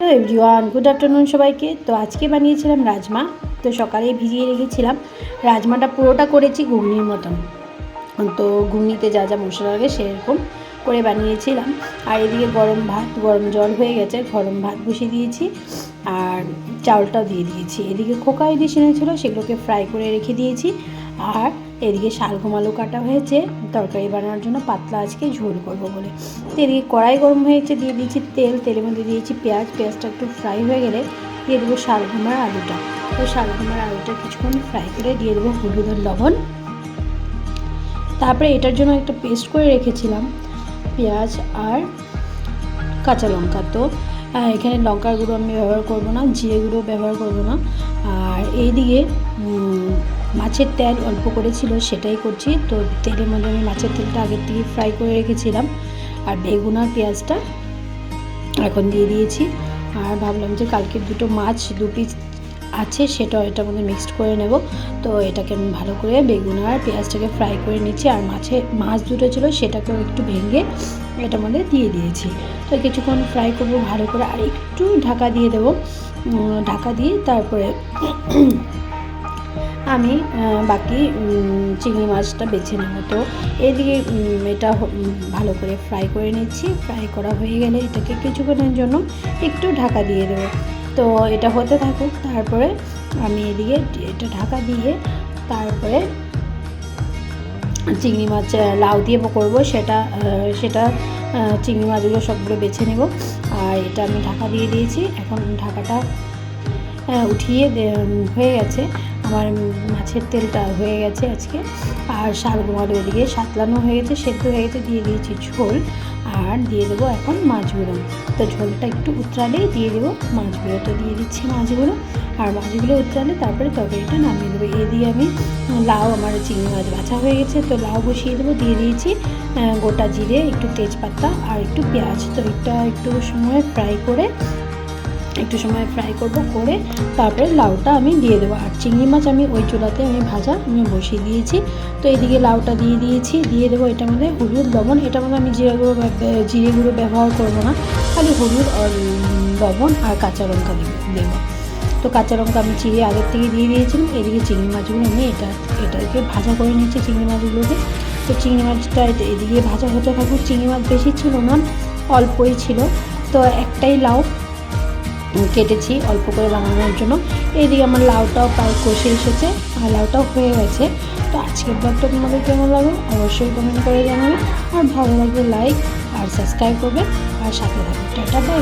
Hello everyone, good afternoon সবাইকে। তো আজকে বানিয়েছিলাম রাজমা। তো সকালে ভিজিয়ে রেখেছিলাম। রাজমাটা পুরোটা করেছি ঘুগনির মতন। তো ঘুগনিতে যা যা মশলা লাগে সেরকম করে বানিয়েছিলাম। আর এদিকে গরম জল হয়ে গেছে, গরম ভাত বসিয়ে দিয়েছি আর চাউলটাও দিয়ে দিয়েছি। এদিকে খোকা ইলিশ এনেছিল, সেগুলোকে ফ্রাই করে রেখে দিয়েছি। আর এদিকে শালগম আলু কাটা হয়েছে তরকারি বানানোর জন্য, পাতলা আজকে ঝোল করবো বলে। তো এদিকে কড়াই গরম হয়েছে, দিয়ে দিয়েছি তেলের মধ্যে দিয়েছি পেঁয়াজটা একটু ফ্রাই হয়ে গেলে দিয়ে দেবো শালগম আর আলুটা। তো শালগম আর আলুটা কিছুক্ষণ ফ্রাই করে দিয়ে দেবো হলুদ আর লবণ। তারপরে এটার জন্য একটা পেস্ট করে রেখেছিলাম পেঁয়াজ আর কাঁচা লঙ্কা। তো এখানে লঙ্কার গুঁড়ো আমি ব্যবহার করব না, জিরে গুঁড়ো ব্যবহার করব না। আর এইদিকে মাছের তেল অল্প করেছিল সেটাই করছি। তো তেলের মধ্যে আমি মাছের তেলটা আগের থেকে ফ্রাই করে রেখেছিলাম আর বেগুন আর পেঁয়াজটা এখন দিয়ে দিয়েছি। আর ভাবলাম যে কালকে দুটো মাছ 2 পিস আছে, সেটাও এটার মধ্যে মিক্সড করে নেব। তো এটাকে আমি ভালো করে বেগুন আর পেঁয়াজটাকে ফ্রাই করে নিচ্ছি। আর মাছ দুটো ছিল সেটাকেও একটু ভেঙে এটার মধ্যে দিয়ে দিয়েছি। তো কিছুক্ষণ ফ্রাই করবো ভালো করে আর একটু ঢাকা দিয়ে দেবো। ঢাকা দিয়ে তারপরে আমি বাকি চিংড়ি মাছটা বেছে নেব। তো এদিকে এটা ভালো করে ফ্রাই করে নিচ্ছি। ফ্রাই করা হয়ে গেলে এটাকে কিছুক্ষণের জন্য একটু ঢাকা দিয়ে দেবো। তো এটা হতে থাকুক। তারপরে আমি এদিকে এটা ঢাকা দিয়ে তারপরে চিংড়ি মাছ লাউ দিয়ে করবো, সেটা চিংড়ি মাছগুলো সবগুলো বেছে নেব। আর এটা আমি ঢাকা দিয়ে দিয়েছি। এখন ঢাকাটা উঠিয়ে হয়ে গেছে, আমার মাছের তেলটা হয়ে গেছে আজকে। আর শালগম আলু এদিকে সাতলানো হয়ে গেছে, সেদ্ধ হয়ে গেছে, দিয়ে দিয়েছি ঝোল। আর দিয়ে দেবো এখন মাছগুলো। তো ঝোলটা একটু উতরালেই দিয়ে দেবো মাছগুলো। তো দিয়ে দিচ্ছি মাছগুলো। আর মাছগুলো উতরালে তারপরে তরকারিটা নামিয়ে দেবো। এদিকে আমি লাউ, আমার চিংড়ি মাছ বাছা হয়ে গেছে, তো লাউ বসিয়ে দেবো। দিয়ে দিয়েছি গোটা জিরে, একটু তেজপাতা আর একটু পেঁয়াজ। তো এটা একটু সময় ফ্রাই করবো, করে তারপরে লাউটা আমি দিয়ে দেবো। আর চিংড়ি মাছ আমি ওই চুলাতে আমি বসিয়ে দিয়েছি। তো এদিকে লাউটা দিয়ে দিয়েছি, দিয়ে দেবো এটার মধ্যে হলুদ লবণ। এটার মধ্যে আমি জিরে গুঁড়ো ব্যবহার করবো না, খালি হলুদ আর লবণ আর কাঁচা লঙ্কা দেবো। তো কাঁচা লঙ্কা আমি চিড়ে আগের থেকে দিয়ে দিয়েছিলাম। এদিকে চিংড়ি মাছগুলো আমি এটাকে ভাজা করে নিচ্ছি চিংড়ি মাছগুলোকে। তো চিংড়ি মাছটা এদিকে ভাজা হতে থাকুক। চিংড়ি মাছ বেশি ছিল না, অল্পই ছিল। তো একটাই লাউ কেটেছি অল্প করে বানানোর জন্য। এইদিকে আমার লাউটাও প্রায় কষে এসেছে আর লাউটাও হয়ে গেছে। তো আজকের ব্লগটা তোমাদের কেমন লাগবে অবশ্যই কমেন্ট করে জানাবে। আর ভালো লাগলে লাইক আর সাবস্ক্রাইব করবে আর সাথে থাকবে। Tata bye.